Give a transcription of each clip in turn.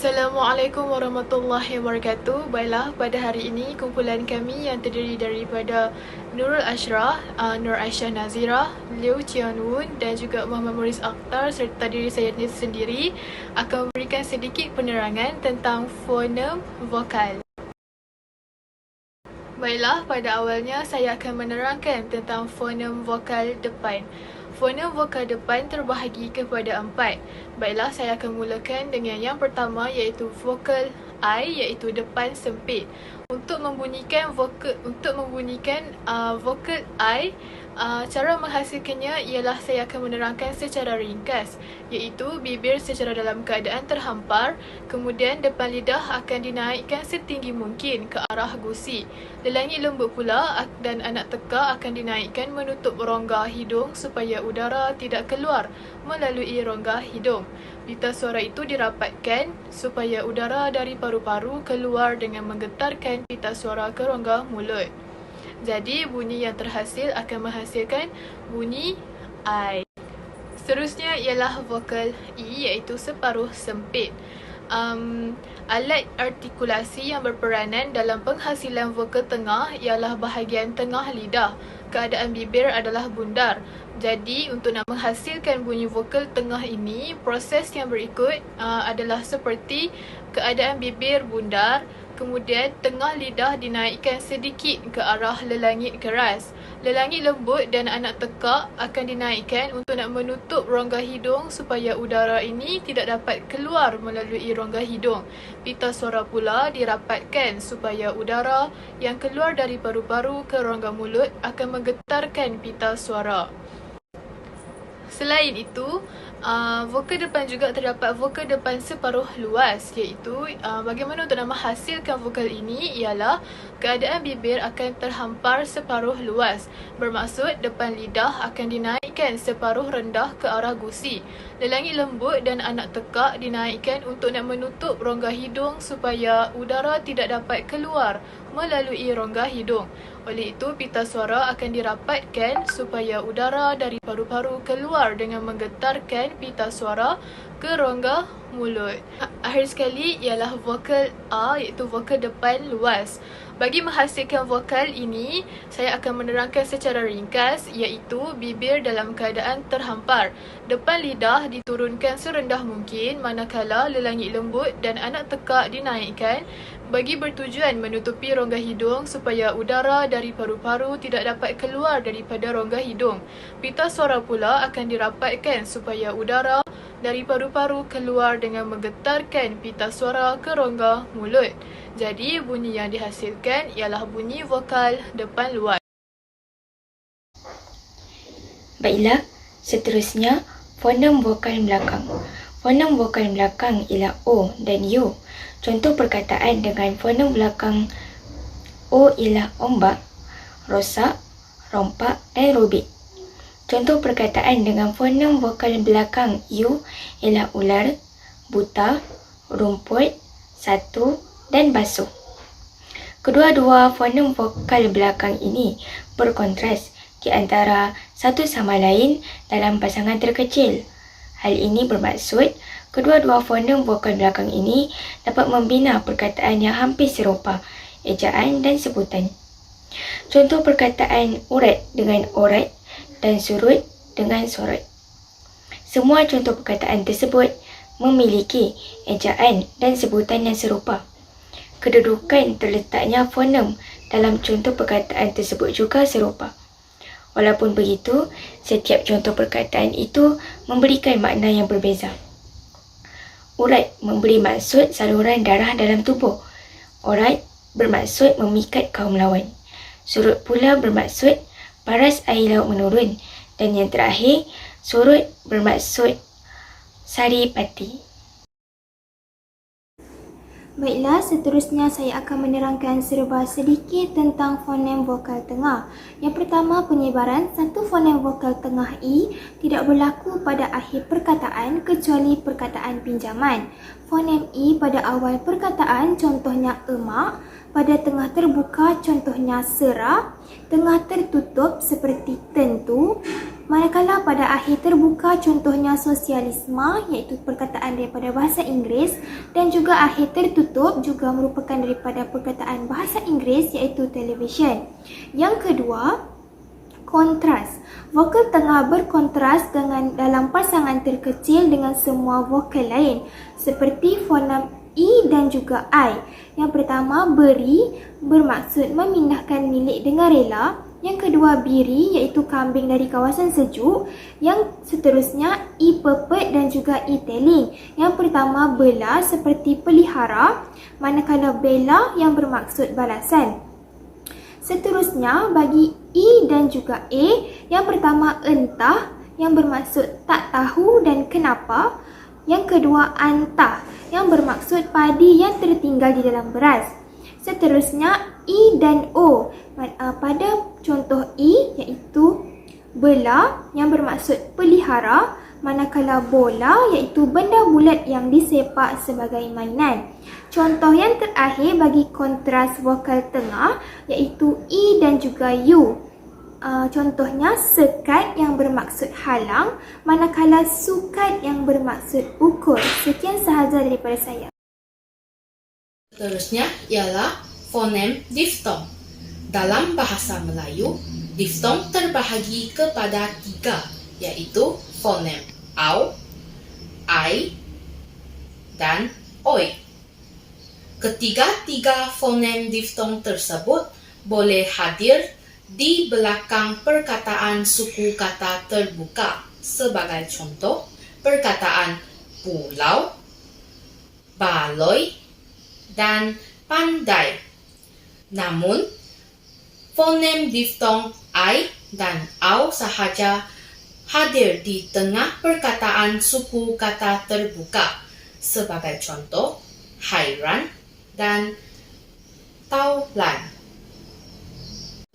Assalamualaikum warahmatullahi wabarakatuh. Baiklah, pada hari ini kumpulan kami yang terdiri daripada Nurul Ashrah, Nur Aisyah Nazirah, Liu Chian Woon dan juga Muhammad Muris Akhtar serta diri saya sendiri akan memberikan sedikit penerangan tentang fonem vokal. Baiklah, pada awalnya saya akan menerangkan tentang fonem vokal depan. Fonem vokal depan terbahagi kepada 4. Baiklah, saya akan mulakan dengan yang pertama iaitu vokal I, iaitu depan sempit. Untuk membunyikan vokal I, cara menghasilkannya ialah saya akan menerangkan secara ringkas, iaitu bibir secara dalam keadaan terhampar, kemudian depan lidah akan dinaikkan setinggi mungkin ke arah gusi. Lelangit lembut pula dan anak tekak akan dinaikkan menutup rongga hidung supaya udara tidak keluar melalui rongga hidung. Pita suara itu dirapatkan supaya udara dari paru-paru keluar dengan menggetarkan pita suara ke rongga mulut. Jadi, bunyi yang terhasil akan menghasilkan bunyi I. Seterusnya ialah vokal E, iaitu separuh sempit. Alat artikulasi yang berperanan dalam penghasilan vokal tengah ialah bahagian tengah lidah. Keadaan bibir adalah bundar. Jadi, untuk nak menghasilkan bunyi vokal tengah ini, proses yang berikut adalah seperti keadaan bibir bundar, kemudian tengah lidah dinaikkan sedikit ke arah lelangit keras. Lelangit lembut dan anak tekak akan dinaikkan untuk nak menutup rongga hidung supaya udara ini tidak dapat keluar melalui rongga hidung. Pita suara pula dirapatkan supaya udara yang keluar dari paru-paru ke rongga mulut akan menggetarkan pita suara. Selain itu, vokal depan juga terdapat vokal depan separuh luas, iaitu bagaimana untuk nak menghasilkan vokal ini ialah keadaan bibir akan terhampar separuh luas. Bermaksud depan lidah akan dinaikkan separuh rendah ke arah gusi. Lelangit lembut dan anak tekak dinaikkan untuk nak menutup rongga hidung supaya udara tidak dapat keluar melalui rongga hidung. Oleh itu, pita suara akan dirapatkan supaya udara dari paru-paru keluar dengan menggetarkan pita suara ke rongga mulut. Akhir sekali ialah vokal A, iaitu vokal depan luas. Bagi menghasilkan vokal ini, saya akan menerangkan secara ringkas, iaitu bibir dalam keadaan terhampar. Depan lidah diturunkan serendah mungkin manakala lelangit lembut dan anak tekak dinaikkan bagi bertujuan menutupi rongga hidung supaya udara dari paru-paru tidak dapat keluar daripada rongga hidung. Pita suara pula akan dirapatkan supaya udara dari paru-paru keluar dengan menggetarkan pita suara ke rongga mulut. Jadi, bunyi yang dihasilkan ialah bunyi vokal depan luas. Baiklah, seterusnya fonem vokal belakang. Fonem vokal belakang ialah O dan U. Contoh perkataan dengan fonem belakang O ialah ombak, rosak, rompak dan robek. Contoh perkataan dengan fonem vokal belakang U ialah ular, buta, rumput, satu dan basuh. Kedua-dua fonem vokal belakang ini berkontras di antara satu sama lain dalam pasangan terkecil. Hal ini bermaksud kedua-dua fonem vokal belakang ini dapat membina perkataan yang hampir serupa, ejaan dan sebutan. Contoh perkataan urat dengan orat dan surut dengan sorot. Semua contoh perkataan tersebut memiliki ejaan dan sebutan yang serupa. Kedudukan terletaknya fonem dalam contoh perkataan tersebut juga serupa. Walaupun begitu, setiap contoh perkataan itu memberikan makna yang berbeza. Urat memberi maksud saluran darah dalam tubuh. Orat bermaksud memikat kaum lawan. Surut pula bermaksud paras air laut menurun. Dan yang terakhir, surut bermaksud sari pati. Baiklah, seterusnya saya akan menerangkan serba sedikit tentang fonem vokal tengah. Yang pertama, penyebaran satu fonem vokal tengah I tidak berlaku pada akhir perkataan kecuali perkataan pinjaman. Fonem I pada awal perkataan contohnya emak, pada tengah terbuka contohnya serah, tengah tertutup seperti tentu, Manakala pada akhir terbuka contohnya sosialisme iaitu perkataan daripada bahasa Inggeris dan juga akhir tertutup juga merupakan daripada perkataan bahasa Inggeris iaitu television. Yang kedua, kontras. Vokal tengah berkontras dalam pasangan terkecil dengan semua vokal lain seperti fonem I dan juga I. Yang pertama, beri bermaksud memindahkan milik dengan rela. Yang kedua, biri iaitu kambing dari kawasan sejuk. Yang seterusnya, I pepet dan juga I teling. Yang pertama, bela seperti pelihara, manakala bela yang bermaksud balasan. Seterusnya, bagi I dan juga A, yang pertama entah yang bermaksud tak tahu dan kenapa. Yang kedua, antah yang bermaksud padi yang tertinggal di dalam beras. Seterusnya, I dan O. Pada contoh I iaitu bela yang bermaksud pelihara, manakala bola iaitu benda bulat yang disepak sebagai mainan. Contoh yang terakhir bagi kontras vokal tengah iaitu I dan juga U. Contohnya sekat yang bermaksud halang, manakala sukat yang bermaksud ukur. Sekian sahaja daripada saya. Seterusnya ialah fonem diftong. Dalam bahasa Melayu, diftong terbahagi kepada 3, iaitu fonem au, ai, dan oi. Ketiga-tiga fonem diftong tersebut boleh hadir di belakang perkataan suku kata terbuka. Sebagai contoh, perkataan pulau, baloi, dan pandai. Namun, fonem diftong ai dan au sahaja hadir di tengah perkataan suku kata terbuka. Sebagai contoh, hairan dan taulan.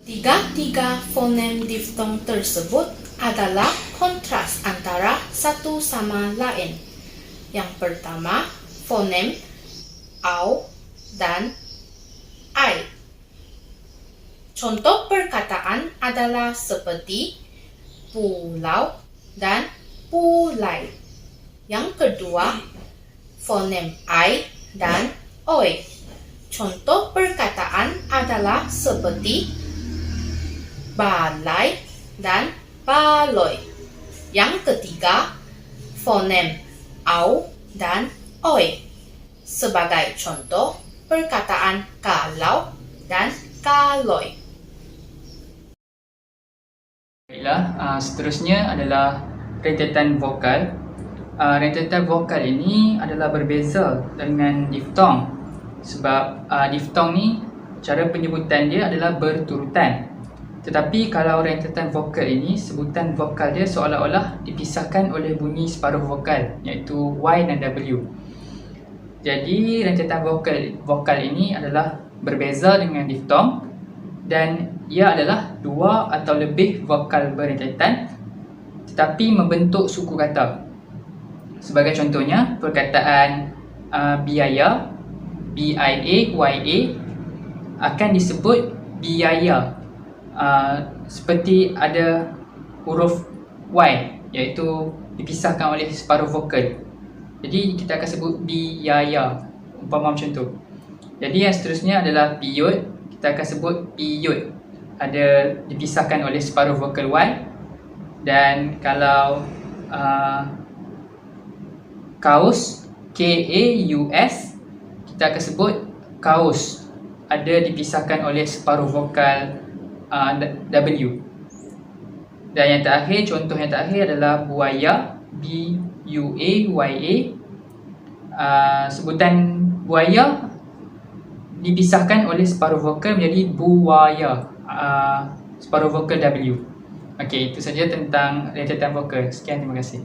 Tiga-tiga fonem diftong tersebut adalah kontras antara satu sama lain. Yang pertama, fonem au dan ai. Contoh perkataan adalah seperti pulau dan pulai. Yang kedua, fonem ai dan oi. Contoh perkataan adalah seperti balai dan baloi. Yang ketiga, fonem au dan oi. Sebagai contoh, perkataan kalau dan kaloi. Baiklah, seterusnya adalah rentetan vokal. Rentetan vokal ini adalah berbeza dengan diftong. Sebab diftong ni cara penyebutan dia adalah berturutan. Tetapi kalau rentetan vokal ini, sebutan vokal dia seolah-olah dipisahkan oleh bunyi separuh vokal, iaitu Y dan W. Jadi rentetan vokal ini adalah berbeza dengan diftong dan ia adalah dua atau lebih vokal berentetan tetapi membentuk suku kata. Sebagai contohnya, perkataan biaya, BIA, akan disebut biaya seperti ada huruf Y iaitu dipisahkan oleh separuh vokal. Jadi kita akan sebut biaya, umpama macam tu. Jadi yang seterusnya adalah piyut, kita akan sebut piyut, ada dipisahkan oleh separuh vokal Y. Dan kalau kaus, KAUS, kita akan sebut kaus, ada dipisahkan oleh separuh vokal W. Dan yang terakhir, contoh yang terakhir adalah buaya, BUAYA. Sebutan buaya dipisahkan oleh separuh vokal menjadi buaya, separuh vokal W. Okey, itu saja tentang rentetan vokal. Sekian, terima kasih.